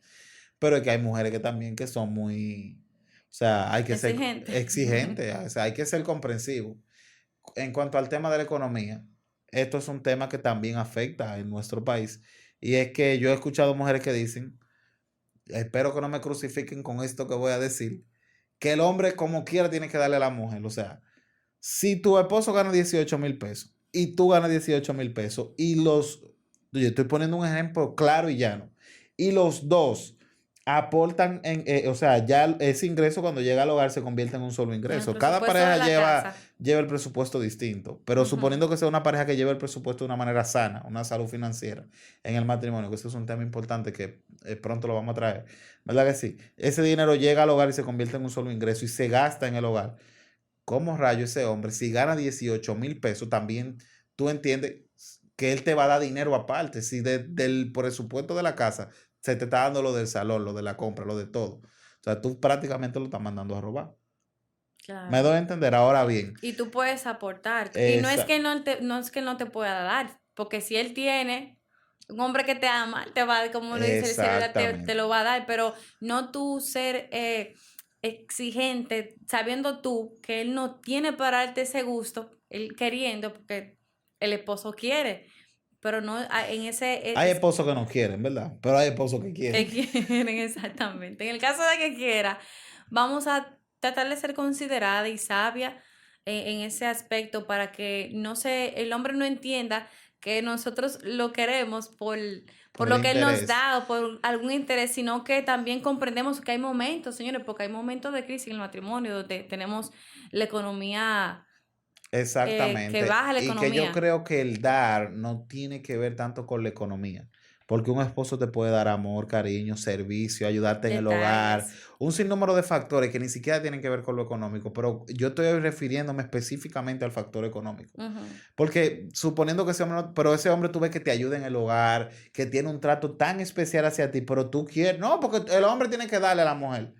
Pero es que hay mujeres que también que son muy, o sea, hay que ser exigentes, o sea, hay que ser comprensivo. En cuanto al tema de la economía, esto es un tema que también afecta en nuestro país. Y es que yo he escuchado mujeres que dicen, espero que no me crucifiquen con esto que voy a decir, que el hombre como quiera tiene que darle a la mujer. O sea, si tu esposo gana 18,000 pesos y tú ganas 18,000 pesos yo estoy poniendo un ejemplo claro y llano, y los dos aportan o sea, ya ese ingreso cuando llega al hogar se convierte en un solo ingreso. Cada pareja lleva el presupuesto distinto, pero suponiendo que sea una pareja que lleve el presupuesto de una manera sana, una salud financiera en el matrimonio, que eso es un tema importante que pronto lo vamos a traer, ¿verdad que sí? Ese dinero llega al hogar y se convierte en un solo ingreso y se gasta en el hogar. ¿Cómo rayo ese hombre, si gana 18,000 pesos, también tú entiendes que él te va a dar dinero aparte? Si del presupuesto de la casa se te está dando lo del salón, lo de la compra, lo de todo. O sea, tú prácticamente lo estás mandando a robar. Claro. Me doy a entender. Ahora bien. Y tú puedes aportar. Y no es que no te pueda dar, porque si él tiene un hombre que te ama, te va, como lo dice el cielo, te lo va a dar, pero no tú ser exigente, sabiendo tú que él no tiene para darte ese gusto, él queriendo, porque el esposo quiere. Pero no en ese... Hay esposos que no quieren, ¿verdad? Pero hay esposos que quieren. Que quieren, exactamente. En el caso de que quiera, vamos a tratar de ser considerada y sabia en ese aspecto para que el hombre no entienda que nosotros lo queremos por lo que él nos da o por algún interés, sino que también comprendemos que hay momentos, señores, porque hay momentos de crisis en el matrimonio donde tenemos la economía... Exactamente. que baja la economía. Y que yo creo que el dar no tiene que ver tanto con la economía. Porque un esposo te puede dar amor, cariño, servicio, ayudarte en el hogar, un sinnúmero de factores que ni siquiera tienen que ver con lo económico. Pero yo estoy refiriéndome específicamente al factor económico. Porque suponiendo que ese hombre tú ves que te ayuda en el hogar, que tiene un trato tan especial hacia ti, pero tú quieres, no, porque el hombre tiene que darle a la mujer.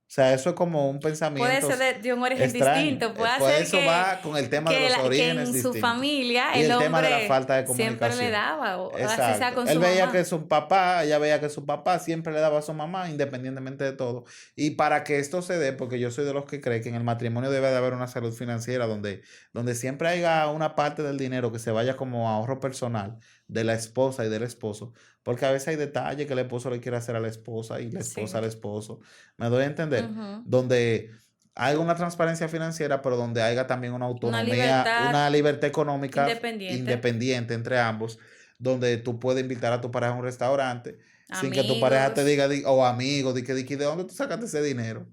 O sea, eso es como un pensamiento puede ser de un origen extraño. distinto. Puede Pues ser eso que, va con el tema de los orígenes que en su distintos. familia Y el el tema de la hombre falta de comunicación. siempre le daba. O Exacto. así sea con Él su veía mamá. que su papá, ella veía que su papá siempre le daba a su mamá, independientemente de todo. Y para que esto se dé, porque yo soy de los que cree que en el matrimonio debe de haber una salud financiera donde siempre haya una parte del dinero que se vaya como ahorro personal de la esposa y del esposo. Porque a veces hay detalles que el esposo le quiere hacer a la esposa y la esposa al esposo. Me doy a entender. Donde haya una transparencia financiera, pero donde haya también una autonomía, una libertad económica independiente entre ambos, donde tú puedes invitar a tu pareja a un restaurante sin que tu pareja te diga, o amigos, ¿de dónde tú sacaste ese dinero?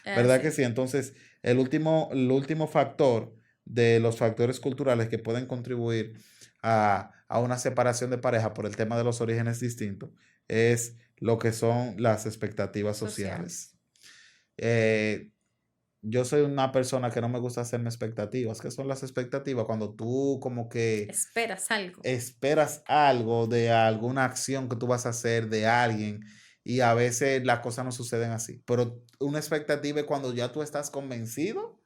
¿Verdad que sí? Entonces, el último factor de los factores culturales que pueden contribuir a una separación de pareja por el tema de los orígenes distintos es lo que son las expectativas sociales. Yo soy una persona que no me gusta hacerme expectativas. ¿Qué son las expectativas? Cuando tú como que esperas algo de alguna acción que tú vas a hacer de alguien y a veces las cosas no suceden así. Pero una expectativa es cuando ya tú estás convencido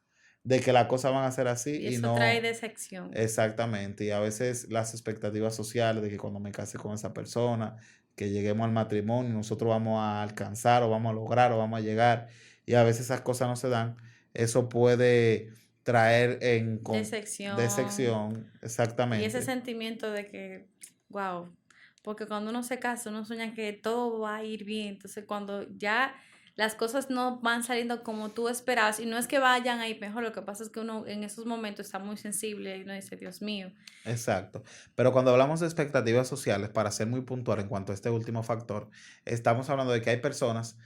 de que las cosas van a ser así Y y eso trae no decepción. exactamente. Y a veces las expectativas sociales de que cuando me case con esa persona, que lleguemos al matrimonio, nosotros vamos a alcanzar o vamos a lograr o vamos a llegar, y a veces esas cosas no se dan, eso puede traer Decepción. decepción, Y ese exactamente. sentimiento de que, wow, porque cuando uno se casa, uno sueña que todo va a ir bien. Entonces, cuando ya las cosas no van saliendo como tú esperabas, y no es que vayan a ir mejor, lo que pasa es que uno en esos momentos está muy sensible y uno dice, Dios mío. Exacto. Pero cuando hablamos de expectativas sociales, para ser muy puntual en cuanto a este último factor, estamos hablando de que hay personas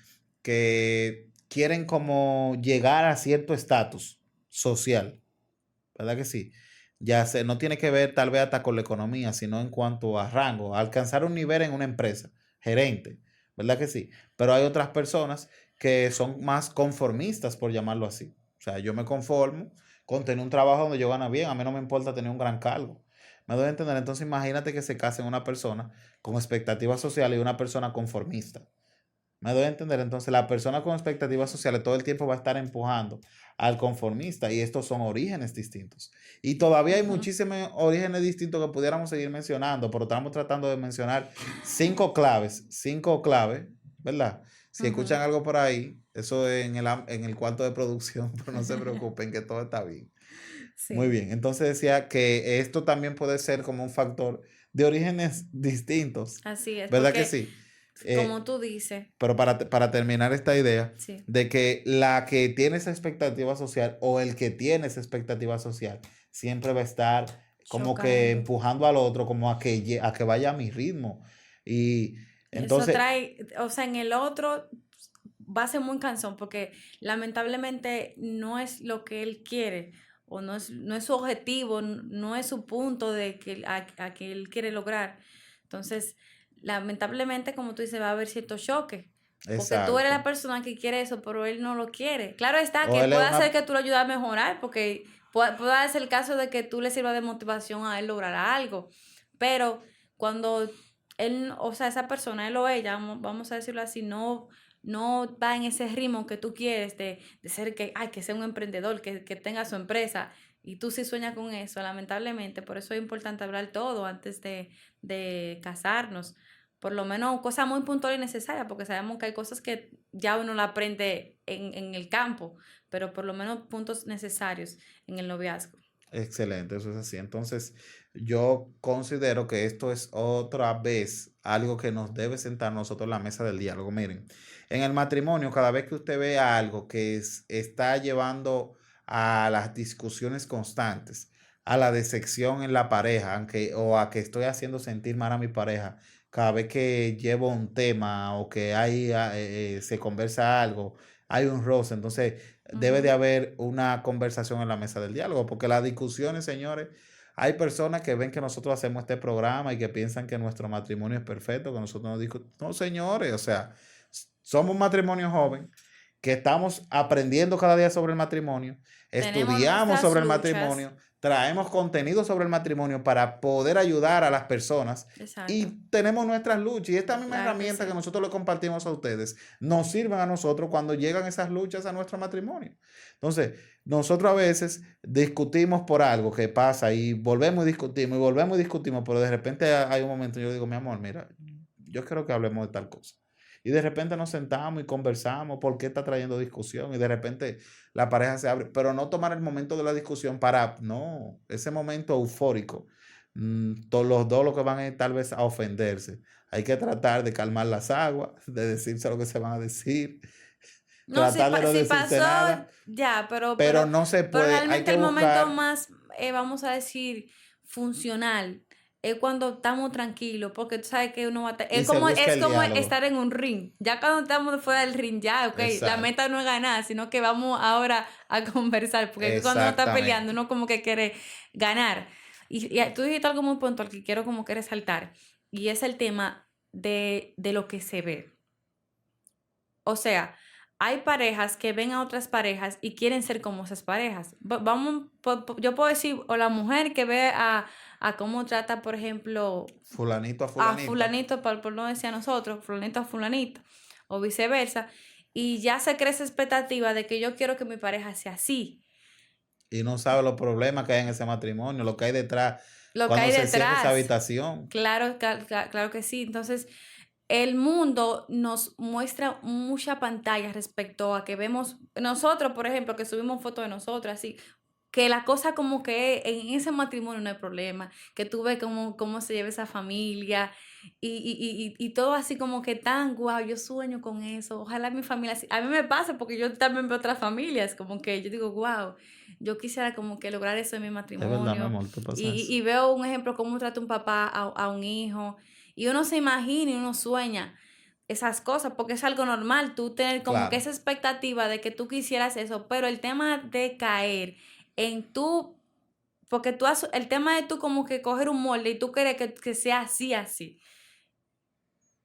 que quieren como llegar a cierto estatus social, ¿verdad que sí? No tiene que ver tal vez hasta con la economía, sino en cuanto a rango, a alcanzar un nivel en una empresa, gerente, ¿verdad que sí? Pero hay otras personas que son más conformistas, por llamarlo así. O sea, yo me conformo con tener un trabajo donde yo gano bien, a mí no me importa tener un gran cargo. Me doy a entender, entonces imagínate que se case una persona con expectativas sociales y una persona conformista. Me doy a entender, entonces la persona con expectativas sociales todo el tiempo va a estar empujando al conformista y estos son orígenes distintos. Y todavía hay Ujú, muchísimos orígenes distintos que pudiéramos seguir mencionando, pero estamos tratando de mencionar cinco claves, ¿verdad? Si ujú. escuchan algo por ahí, eso es en el cuarto de producción, pero no se preocupen que todo está bien. Muy Sí, bien, entonces decía que esto también puede ser como un factor de orígenes distintos, así es, ¿verdad que porque sí? como Eh, tú dices, pero para terminar esta idea sí, de que la que tiene esa expectativa social o el que tiene esa expectativa social siempre va a estar como que chocando. empujando al otro, como a que vaya a mi ritmo. Y Y eso entonces, trae, o sea, en el otro va a ser muy cansón porque lamentablemente no es lo que él quiere o no es su objetivo, no es su punto de que, a que él quiere lograr. Entonces, lamentablemente, como tú dices, va a haber cierto choque. Porque tú eres la exacto. persona que quiere eso, pero él no lo quiere. Claro está O que él es puede ser una... que tú lo ayudes a mejorar, porque puede ser el caso de que tú le sirvas de motivación a él lograr algo. Pero cuando él, o sea, esa persona, él o ella, vamos a decirlo así, no va en ese ritmo que tú quieres de ser que, ay, que sea un emprendedor, que tenga su empresa, y tú sí sueñas con eso, lamentablemente, por eso es importante hablar todo antes de casarnos, por lo menos cosas muy puntuales y necesarias, porque sabemos que hay cosas que ya uno la aprende en el campo, pero por lo menos puntos necesarios en el noviazgo. Excelente, eso es así. Entonces, yo considero que esto es otra vez algo que nos debe sentar nosotros en la mesa del diálogo. Miren, en el matrimonio, cada vez que usted ve algo que está llevando a las discusiones constantes, a la decepción en la pareja, aunque, o a que estoy haciendo sentir mal a mi pareja, cada vez que llevo un tema o que se conversa algo, hay un roce, entonces debe de Ujú. haber una conversación en la mesa del diálogo, porque las discusiones, señores, hay personas que ven que nosotros hacemos este programa y que piensan que nuestro matrimonio es perfecto, que nosotros no discutimos. No, señores, o sea, somos un matrimonio joven, que estamos aprendiendo cada día sobre el matrimonio, Tenemos estudiamos nuestras sobre el luchas, matrimonio, traemos contenido sobre el matrimonio para poder ayudar a las personas y exacto, tenemos nuestras luchas. Y esta misma claro que herramienta que sí. nosotros le compartimos a ustedes nos sirven a nosotros cuando llegan esas luchas a nuestro matrimonio. Entonces, nosotros a veces discutimos por algo que pasa y volvemos y discutimos, pero de repente hay un momento yo digo, mi amor, mira, yo quiero que hablemos de tal cosa. Y de repente nos sentamos y conversamos por qué está trayendo discusión y de repente la pareja se abre, pero no tomar el momento de la discusión para, no, ese momento eufórico. Todos los dos lo que van es tal vez a ofenderse. Hay que tratar de calmar las aguas, de decirse lo que se van a decir, No, tratar de no si decirse pasó, nada, ya, pero no se pero puede, hay realmente que el momento buscar, más, vamos a decir, funcional, es cuando estamos tranquilos, porque tú sabes que uno va a y se busca es el como diálogo. estar en un ring. Ya cuando estamos fuera del ring, ya, ok, la Exacto, meta no es ganar, sino que vamos ahora a conversar, porque cuando uno está peleando, exactamente. uno como que quiere ganar. Y tú dijiste algo muy puntual que quiero como que resaltar, y es el tema de lo que se ve. O sea, hay parejas que ven a otras parejas y quieren ser como esas parejas. Vamos, yo puedo decir, o la mujer que ve a cómo trata, por ejemplo, Fulanito a a fulanita. fulanito, por no decir a nosotros, fulanito a fulanito, o viceversa, y ya se crea esa expectativa de que yo quiero que mi pareja sea así. Y no sabe los problemas que hay en ese matrimonio, lo que hay detrás, Lo que cuando hay se cierra esa detrás. habitación. Claro, claro que sí. Entonces, el mundo nos muestra mucha pantalla respecto a que vemos nosotros, por ejemplo, que subimos fotos de nosotros, así, que la cosa como que en ese matrimonio no hay problema, que tú ves cómo se lleva esa familia y todo así como que tan guau, yo sueño con eso, ojalá mi familia, a mí me pasa porque yo también veo otras familias, como que yo digo, wow, yo quisiera como que lograr eso en mi Es verdad, mi matrimonio amor, te pasa eso. y veo un ejemplo cómo trata un papá a un hijo y uno se imagina y uno sueña esas cosas, porque es algo normal, tú tener como que Claro, esa expectativa de que tú quisieras eso, pero el tema de caer en tú, porque el tema de tú como que coger un molde y tú quieres que sea así, así.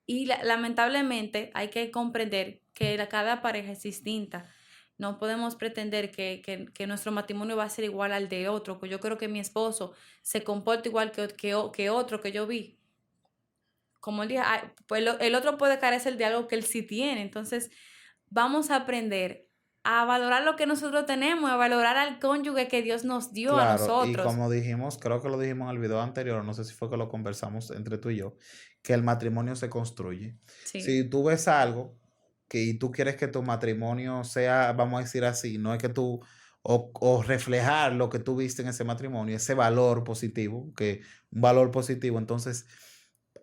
Y lamentablemente hay que comprender que cada pareja es distinta. No podemos pretender que nuestro matrimonio va a ser igual al de otro, que yo creo que mi esposo se comporta igual que otro que yo vi. Como él dijo, pues el otro puede carecer de algo que él sí tiene. Entonces, vamos a aprender a valorar lo que nosotros tenemos, a valorar al cónyuge que Dios nos dio a claro. Y nosotros. como dijimos, creo que lo dijimos en el video anterior, no sé si fue que lo conversamos entre tú y yo, que el matrimonio se construye. Sí, Si tú ves algo y tú quieres que tu matrimonio sea, vamos a decir así, no es que tú, o reflejar lo que tú viste en ese matrimonio, ese valor positivo, que un valor positivo, entonces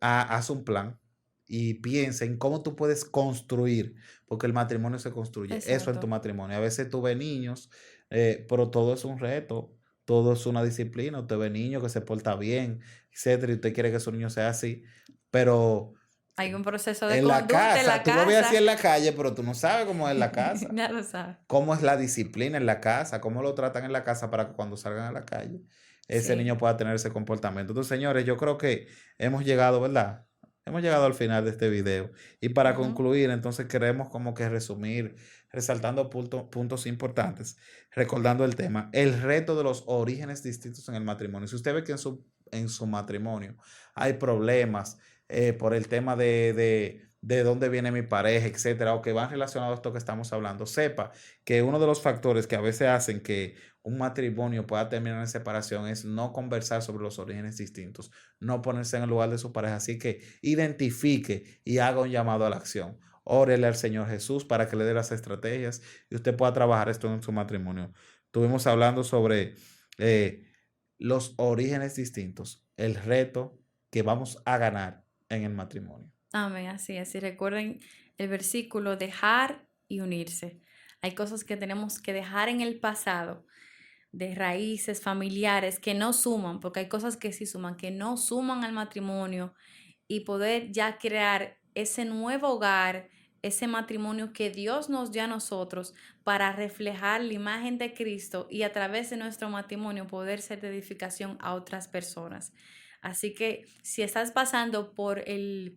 haz un plan y piensa en cómo tú puedes construir, porque el matrimonio se construye, eso en tu exacto. matrimonio. A veces tú ves niños, pero todo es un reto, todo es una disciplina. Usted ve niños que se porta bien, etcétera, y usted quiere que su niño sea así, pero Hay un proceso de en la conducta en casa, la tú lo ves así casa. en la calle, pero tú no sabes cómo es en la casa, Ya lo sabes. cómo es la disciplina en la casa, cómo lo tratan en la casa para que cuando salgan a la calle, ese Sí. niño pueda tener ese comportamiento. Entonces, señores, yo creo que hemos llegado, ¿verdad? Hemos llegado al final de este video. Y para Ujú. concluir, entonces queremos como que resumir, resaltando puntos importantes, recordando el tema, el reto de los orígenes distintos en el matrimonio. Si usted ve que en su matrimonio hay problemas por el tema de dónde viene mi pareja, etcétera, o que van relacionados a esto que estamos hablando, sepa que uno de los factores que a veces hacen que un matrimonio pueda terminar en separación es no conversar sobre los orígenes distintos, no ponerse en el lugar de su pareja. Así que identifique y haga un llamado a la acción. Órele al Señor Jesús para que le dé las estrategias y usted pueda trabajar esto en su matrimonio. Estuvimos hablando sobre eh, los orígenes distintos, el reto que vamos a ganar en el matrimonio. Amén, así es. Y recuerden el versículo, dejar y unirse. Hay cosas que tenemos que dejar en el pasado, de raíces familiares que no suman, porque hay cosas que sí suman, que no suman al matrimonio y poder ya crear ese nuevo hogar, ese matrimonio que Dios nos dio a nosotros para reflejar la imagen de Cristo y a través de nuestro matrimonio poder ser de edificación a otras personas. Así que si estás pasando por el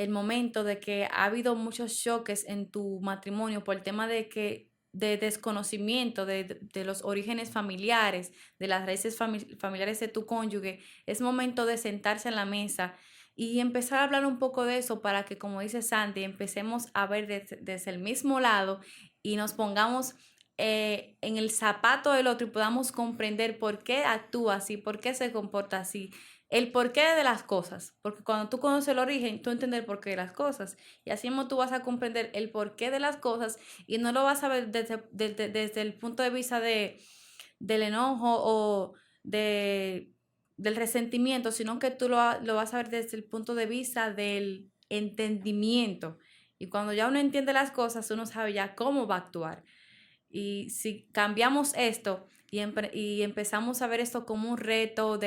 momento de que ha habido muchos choques en tu matrimonio por el tema de desconocimiento de los orígenes familiares, de las raíces familiares de tu cónyuge, es momento de sentarse en la mesa y empezar a hablar un poco de eso para que, como dice Sandy, empecemos a ver desde el mismo lado y nos pongamos en el zapato del otro y podamos comprender por qué actúa así, por qué se comporta así, el porqué de las cosas, porque cuando tú conoces el origen, tú entiendes el porqué de las cosas, y así mismo tú vas a comprender el porqué de las cosas y no lo vas a ver desde el punto de vista del enojo o del resentimiento, sino que tú lo vas a ver desde el punto de vista del entendimiento. Y cuando ya uno entiende las cosas, uno sabe ya cómo va a actuar. Y si cambiamos esto y empezamos a ver esto como un reto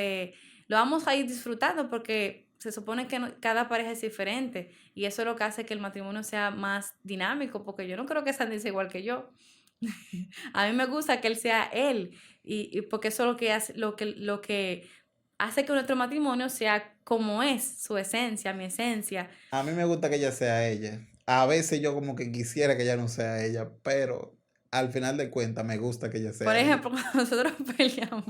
lo vamos a ir disfrutando porque se supone que cada pareja es diferente y eso es lo que hace que el matrimonio sea más dinámico, porque yo no creo que Sandy sea igual que yo. A mí me gusta que él sea él y porque eso es lo que hace, lo que hace que nuestro matrimonio sea como es, su esencia, mi esencia. A mí me gusta que ella sea ella. A veces yo como que quisiera que ella no sea ella, pero al final de cuentas me gusta que ella Por sea ella. ejemplo, cuando nosotros peleamos.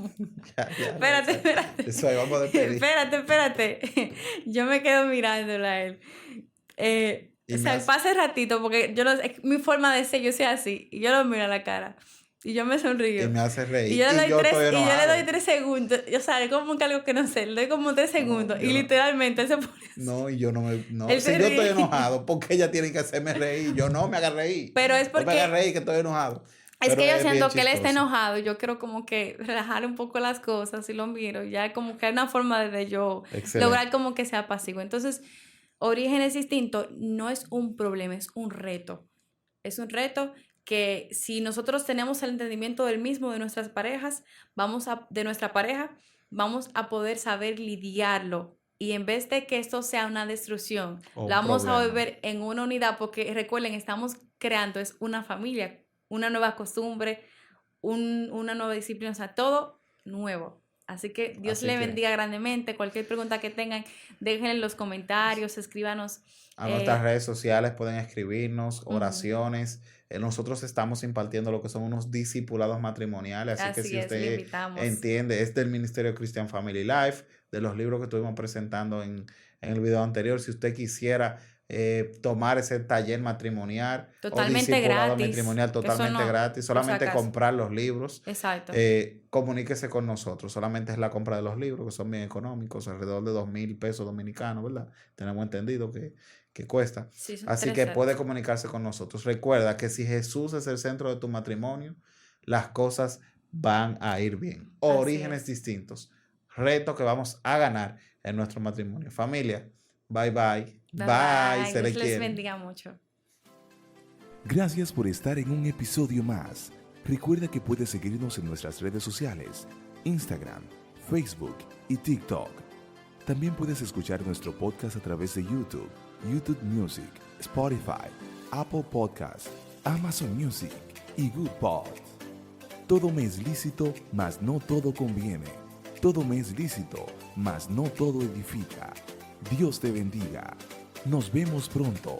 Ya, Espérate, eso, espérate. eso ahí vamos a despedir. Espérate. Yo me quedo mirándola a él. Y O me sea, hace, pasa el ratito porque es mi forma de ser, yo soy así. Y yo lo miro a la cara. Y yo me sonrío. Y me hace reír. Y yo le doy, estoy y yo le enojado. doy 3 segundos. O sea, es como que algo que no sé. Le doy como 3 segundos. yo Y no. literalmente él se pone así. No, y yo no me... No. Él Si se yo estoy ríe. enojado, ¿por qué ella tiene que hacerme reír? Yo no me haga reír. Pero es No me haga porque... reír que estoy enojado. Es Pero que yo bien siento que él está chistoso. enojado. Yo quiero como que relajar un poco las cosas y lo miro. Ya como que hay una forma de yo Excelente. lograr como que sea pasivo. Entonces, orígenes distintos no es un problema, es un reto. Es un reto que si nosotros tenemos el entendimiento del mismo de nuestras parejas, de nuestra pareja, vamos a poder saber lidiarlo. Y en vez de que esto sea una destrucción, O la un vamos a problema. volver en una unidad, porque recuerden, estamos creando es una familia, una nueva costumbre, una nueva disciplina, o sea, todo nuevo. Así que Dios Así le que- bendiga grandemente. Cualquier pregunta que tengan, déjenla en los comentarios, escríbanos. A nuestras redes sociales pueden escribirnos Ujú. oraciones. Nosotros estamos impartiendo lo que son unos discipulados matrimoniales. Así que Así si es, le usted invitamos. entiende, es del Ministerio Christian Family Life, de los libros que estuvimos presentando en el video anterior. Si usted quisiera tomar ese taller matrimonial Totalmente o discipulado gratis, matrimonial que eso totalmente no, gratis, por si solamente acaso. comprar los libros. Exacto. Comuníquese con nosotros. Solamente es la compra de los libros, que son bien económicos, alrededor de 2,000 pesos dominicanos, ¿verdad? Tenemos entendido que cuesta. Sí, son Así 3 que ceros. puede comunicarse con nosotros. Recuerda que si Jesús es el centro de tu matrimonio, las cosas van a ir bien. Así Orígenes es. distintos. Reto que vamos a ganar en nuestro matrimonio. Familia, bye bye. Bye, Bye. Se le Dios les quiere. bendiga mucho. Gracias por estar en un episodio más. Recuerda que puedes seguirnos en nuestras redes sociales, Instagram, Facebook y TikTok. También puedes escuchar nuestro podcast a través de YouTube, YouTube Music, Spotify, Apple Podcasts, Amazon Music y Good Pods. Todo me es lícito, mas no todo conviene. Todo me es lícito, mas no todo edifica. Dios te bendiga. Nos vemos pronto.